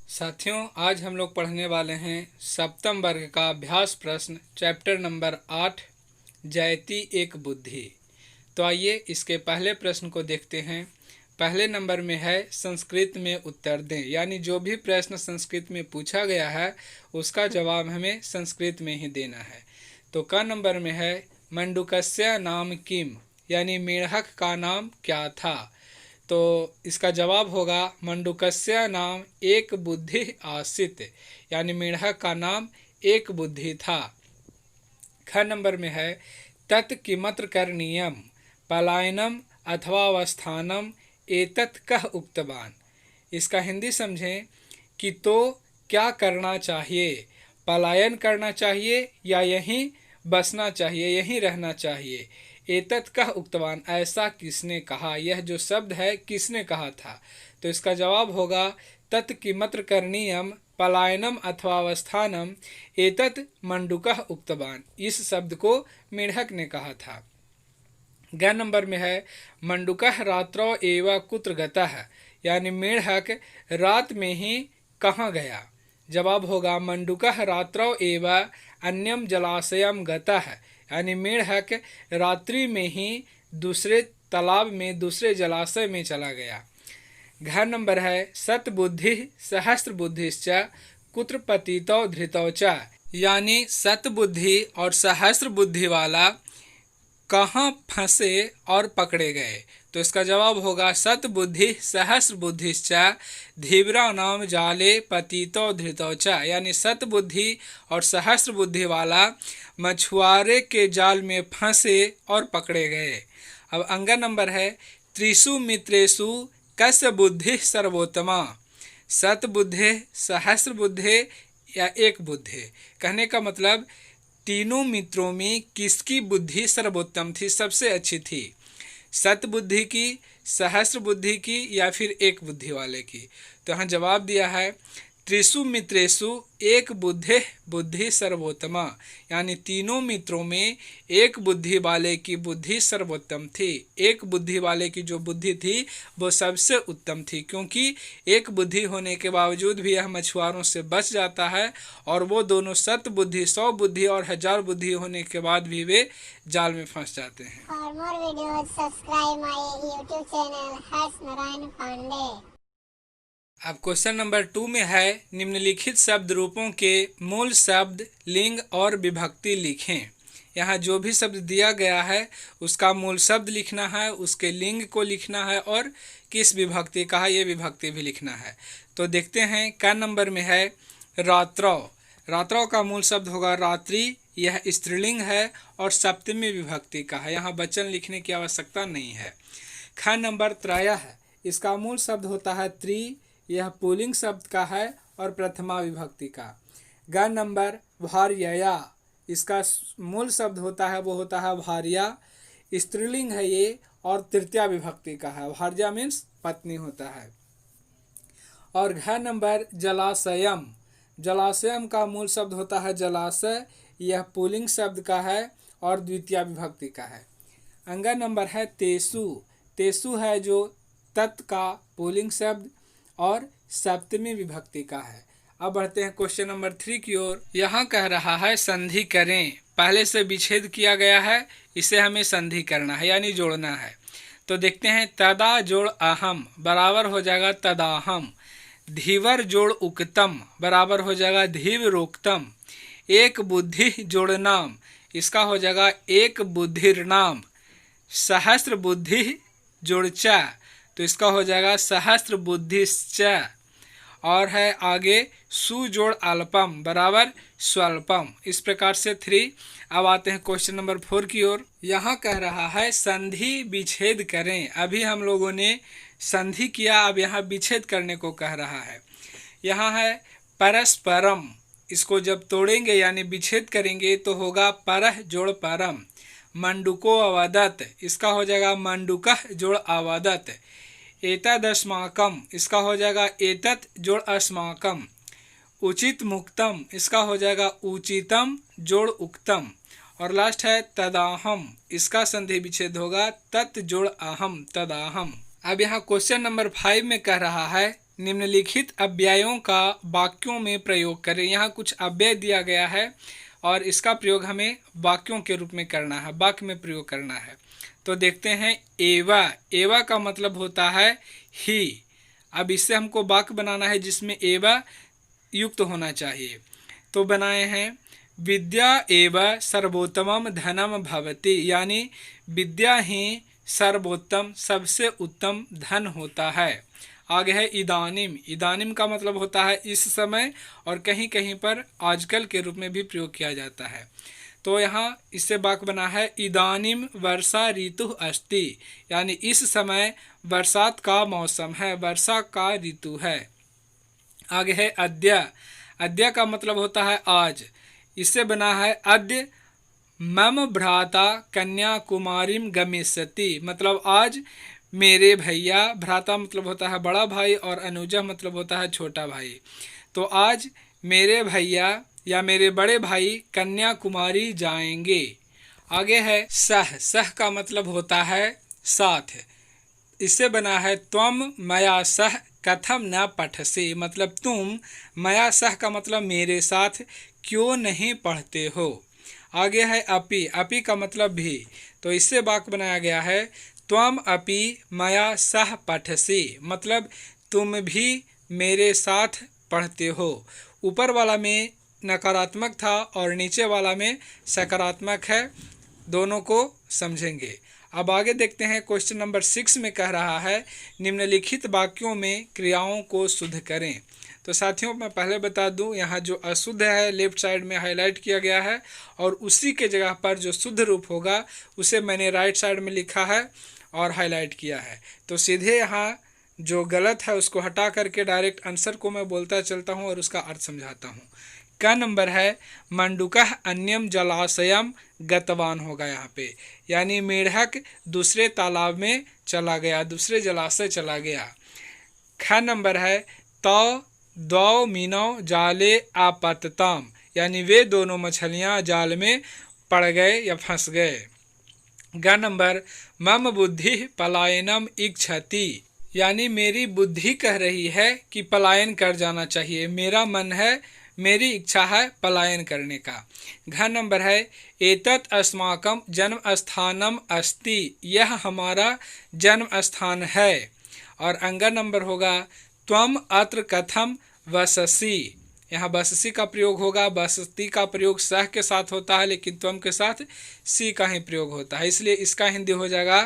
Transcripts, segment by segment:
साथियों, आज हम लोग पढ़ने वाले हैं सप्तम वर्ग का अभ्यास प्रश्न चैप्टर नंबर 8 जयति एक बुद्धि। तो आइए इसके पहले प्रश्न को देखते हैं। पहले नंबर में है संस्कृत में उत्तर दें, यानी जो भी प्रश्न संस्कृत में पूछा गया है उसका जवाब हमें संस्कृत में ही देना है। तो क नंबर में है मंडूकस्य नाम किम, यानी मेढक का नाम क्या था। तो इसका जवाब होगा मंडूकस्य नाम एक बुद्धि आसीत, यानी मेढक का नाम एक बुद्धि था। ख नंबर में है तत् किमत्र करणीयम पलायनम अथवा अवस्थानम एतत् कः उक्तवान। इसका हिंदी समझें कि तो क्या करना चाहिए, पलायन करना चाहिए या यहीं बसना चाहिए, यहीं रहना चाहिए। एतत् कः उक्तवान, ऐसा किसने कहा, यह जो शब्द है किसने कहा था। तो इसका जवाब होगा तत् किमत्र करणीयम पलायनम अथवा अवस्थानम एतत् मंडूकः उक्तवान। इस शब्द को मेढक ने कहा था। ग नंबर में है मंडूकः रात्रौ एव कुत्र गतः, यानी मेढक रात में ही कहाँ गया। जवाब होगा मंडूकः रात्रौ एव अन्यम जलाशयम गतः, यानी मेढक रात्रि में ही दूसरे तालाब में, दूसरे जलाशय में चला गया। घ नंबर है सतबुद्धि सहस्त्र बुद्धिश्च कुत्र पतितौ धृतौ च, यानी सतबुद्धि और सहस्त्र बुद्धि वाला कहाँ फंसे और पकड़े गए। तो इसका जवाब होगा सतबुद्धि सहस्त्र बुद्धिश्च धीवरा नाम जाले पतितौ धृतौ च, यानी सतबुद्धि और सहस्त्र बुद्धि वाला मछुआरे के जाल में फंसे और पकड़े गए। अब अंग नंबर है त्रिषु मित्रेषु कस्य बुद्धि सर्वोत्तमा, सतबुद्धि सहस्त्र बुद्धि या एक बुद्धि। कहने का मतलब तीनों मित्रों में किसकी बुद्धि सर्वोत्तम थी, सबसे अच्छी थी, सतबुद्धि की, सहस्त्र बुद्धि की या फिर एक बुद्धि वाले की। तो यहाँ जवाब दिया है त्रिषु मित्रेषु एक बुद्धि बुद्धि सर्वोत्तमा, यानी तीनों मित्रों में एक बुद्धि वाले की बुद्धि सर्वोत्तम थी। एक बुद्धि वाले की जो बुद्धि थी वो सबसे उत्तम थी, क्योंकि एक बुद्धि होने के बावजूद भी यह मछुआरों से बच जाता है, और वो दोनों सत बुद्धि 100 बुद्धि और 1000 बुद्धि होने के बाद भी वे जाल में फंस जाते हैं। For more videos, subscribe my YouTube channel Harsh Narayan Pandey. अब क्वेश्चन नंबर 2 में है निम्नलिखित शब्द रूपों के मूल शब्द, लिंग और विभक्ति लिखें। यहाँ जो भी शब्द दिया गया है उसका मूल शब्द लिखना है, उसके लिंग को लिखना है और किस विभक्ति का है ये विभक्ति भी लिखना है। तो देखते हैं क नंबर में है रात्रौ। रात्रौ का मूल शब्द होगा रात्रि, यह स्त्रीलिंग है और सप्तमी विभक्ति का है, यहाँ वचन लिखने की आवश्यकता नहीं है। ख नंबर त्रयः, इसका मूल शब्द होता है त्रि, यह पुल्लिंग शब्द का है और प्रथमा विभक्ति का। ग नंबर भार्यया, इसका मूल शब्द होता है वो होता है भार्या, स्त्रीलिंग है ये और तृतीया विभक्ति का है। भार्या मीन्स पत्नी होता है। और घ नंबर जलाशयम, जलाशयम का मूल शब्द होता है जलाशय, यह पुल्लिंग शब्द का है और द्वितीया विभक्ति का है। अंग नंबर है तेसु, तेसु है जो तत् का पुल्लिंग शब्द और सप्तमी विभक्ति का है। अब बढ़ते हैं क्वेश्चन नंबर 3 की ओर। यहाँ कह रहा है संधि करें, पहले से विच्छेद किया गया है, इसे हमें संधि करना है यानी जोड़ना है। तो देखते हैं तदा जोड़ अहम बराबर हो जाएगा तदाहम, धीवर जोड़ उक्तम बराबर हो जाएगा धीवरोक्तम, एक बुद्धि जोड़ नाम इसका हो जाएगा एक बुद्धिर्नाम, सहस्त्र बुद्धि जोड़ च तो इसका हो जाएगा सहस्त्र बुद्धिश्च, और है आगे सु जोड़ अल्पम बराबर स्वल्पम। इस प्रकार से 3। अब आते हैं क्वेश्चन नंबर 4 की ओर। यहाँ कह रहा है संधि विच्छेद करें। अभी हम लोगों ने संधि किया, अब यहाँ विच्छेद करने को कह रहा है। यहाँ है परस्परम, इसको जब तोड़ेंगे यानी विच्छेद करेंगे तो होगा परह जोड़ परम। मंडूको अवदत, इसका हो जाएगा मंडूकः जोड़ अवदत। एतदस्माकम, इसका हो जाएगा एतत् जोड़ अस्माकम। उचित मुक्तम, इसका हो जाएगा उचितम जोड़ उक्तम। और लास्ट है तदाहम, इसका संधि विच्छेद होगा तत् जोड़ अहम तदाहम। अब यहाँ क्वेश्चन नंबर 5 में कह रहा है निम्नलिखित अव्ययों का वाक्यों में प्रयोग करें। यहाँ कुछ अव्यय दिया गया है और इसका प्रयोग हमें वाक्यों के रूप में करना है, वाक्य में प्रयोग करना है। तो देखते हैं, एवा, एवा का मतलब होता है ही। अब इससे हमको वाक्य बनाना है जिसमें एवा युक्त होना चाहिए। तो बनाए हैं, विद्या एव सर्वोत्तमम धनम भवति, यानी विद्या ही सर्वोत्तम सबसे उत्तम धन होता है। आगे है इदानिम, इदानिम का मतलब होता है इस समय, और कहीं कहीं पर आजकल के रूप में भी प्रयोग किया जाता है। तो यहाँ इससे वाक्य बना है, इदानिम वर्षा ऋतु अस्ति, यानी इस समय बरसात का मौसम है, वर्षा का ऋतु है। आगे है अद्य, अद्य का मतलब होता है आज, इससे बना है अद्य मम भ्राता कन्याकुमारीम गमिष्यति, मतलब आज मेरे भैया, भ्राता मतलब होता है बड़ा भाई और अनुजा मतलब होता है छोटा भाई, तो आज मेरे भैया या मेरे बड़े भाई कन्याकुमारी जाएंगे। आगे है सह, सह का मतलब होता है साथ, इससे बना है त्वम मया सह कथम न पठसे, मतलब तुम, मया सह का मतलब मेरे साथ क्यों नहीं पढ़ते हो। आगे है अपि, अपि का मतलब भी, तो इससे वाक्य बनाया गया है, त्वम अपि मया सह पठसे, मतलब तुम भी मेरे साथ पढ़ते हो। ऊपर वाला में नकारात्मक था और नीचे वाला में सकारात्मक है, दोनों को समझेंगे। अब आगे देखते हैं, क्वेश्चन नंबर 6 में कह रहा है, निम्नलिखित वाक्यों में क्रियाओं को शुद्ध करें। तो साथियों मैं पहले बता दूं, यहाँ जो अशुद्ध है लेफ्ट साइड में हाईलाइट किया गया है, और उसी के जगह पर जो शुद्ध रूप होगा उसे मैंने राइट साइड में लिखा है और हाईलाइट किया है। तो सीधे यहाँ जो गलत है उसको हटा करके डायरेक्ट आंसर को मैं बोलता चलता हूँ और उसका अर्थ समझाता हूँ। का नंबर है, मंडूकः अन्यम जलाशयम गतवान होगा यहाँ पे, यानी मेढक दूसरे तालाब में चला गया, दूसरे जलाशय चला गया। ख नंबर है, तौ द्वौ मीनौ जाले आपतताम, यानी वे दोनों मछलियाँ जाल में पड़ गए या फंस गए। ग नंबर, मम बुद्धि पलायनम इच्छति, यानी मेरी बुद्धि कह रही है कि पलायन कर जाना चाहिए, मेरा मन है, मेरी इच्छा है पलायन करने का। घ नंबर है, एतत् अस्माकं जन्म स्थानम अस्ति, यह हमारा जन्म स्थान है। और अंग नंबर होगा, त्वम अत्र कथम वससि, यहाँ बससी का प्रयोग होगा, बसती का प्रयोग सह के साथ होता है लेकिन त्वम के साथ सी का ही प्रयोग होता है, इसलिए इसका हिंदी हो जाएगा,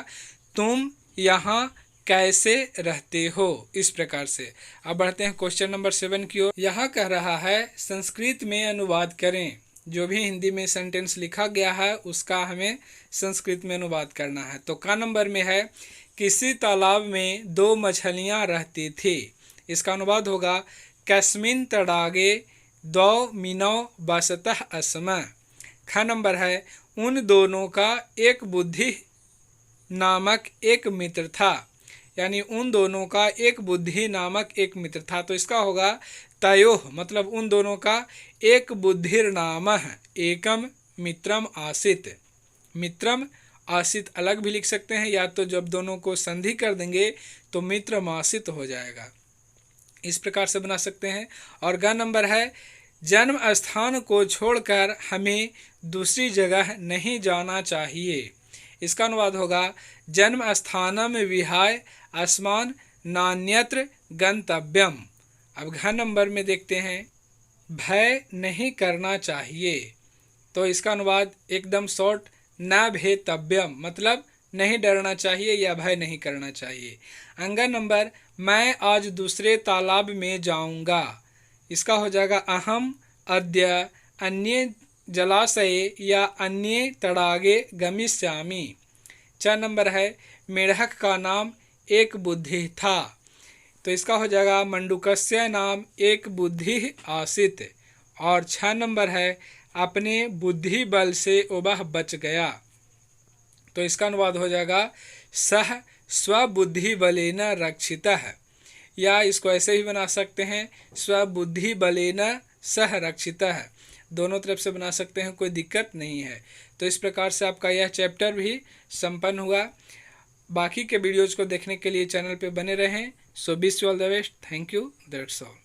तुम यहाँ कैसे रहते हो, इस प्रकार से। अब बढ़ते हैं क्वेश्चन नंबर 7 की ओर। यहाँ कह रहा है, संस्कृत में अनुवाद करें, जो भी हिंदी में सेंटेंस लिखा गया है उसका हमें संस्कृत में अनुवाद करना है। तो का नंबर में है, किसी तालाब में 2 मछलियाँ रहती थी, इसका अनुवाद होगा, कस्मिन् तडागे द्वौ मीनौ वसतः अस्म। ख नंबर है, उन दोनों का एक बुद्धि नामक एक मित्र था, यानी उन दोनों का एक बुद्धि नामक एक मित्र था, तो इसका होगा, तयोः, मतलब उन दोनों का एक बुद्धिर नामः एकम मित्रम आसित। मित्रम आसित अलग भी लिख सकते हैं, या तो जब दोनों को संधि कर देंगे तो मित्रम आसित हो जाएगा, इस प्रकार से बना सकते हैं। और ग नंबर है, जन्म स्थान को छोड़कर हमें दूसरी जगह नहीं जाना चाहिए, इसका अनुवाद होगा, जन्म स्थानम विहाय अस्मान नान्यत्र गंतव्यम। अब घ नंबर में देखते हैं, भय नहीं करना चाहिए, तो इसका अनुवाद एकदम शॉर्ट, न भेतव्यम, मतलब नहीं डरना चाहिए या भय नहीं करना चाहिए। अंग नंबर, मैं आज दूसरे तालाब में जाऊंगा, इसका हो जाएगा, अहम अद्य अन्य जलाशय या अन्य तड़ागे गमिष्यामि। 4 नंबर है, मेढक का नाम एक बुद्धि था, तो इसका हो जाएगा, मंडूकस्य नाम एक बुद्धि आसित। और 6 नंबर है, अपने बुद्धि बल से वह बच गया, तो इसका अनुवाद हो जाएगा, सह स्वबुद्धि बलेन रक्षितः, या इसको ऐसे ही बना सकते हैं, स्वबुद्धि बलेन सह रक्षितः, दोनों तरफ से बना सकते हैं, कोई दिक्कत नहीं है। तो इस प्रकार से आपका यह चैप्टर भी संपन्न हुआ। बाकी के वीडियोज़ को देखने के लिए चैनल पे बने रहें। So wish you all the best. Thank you. That's all.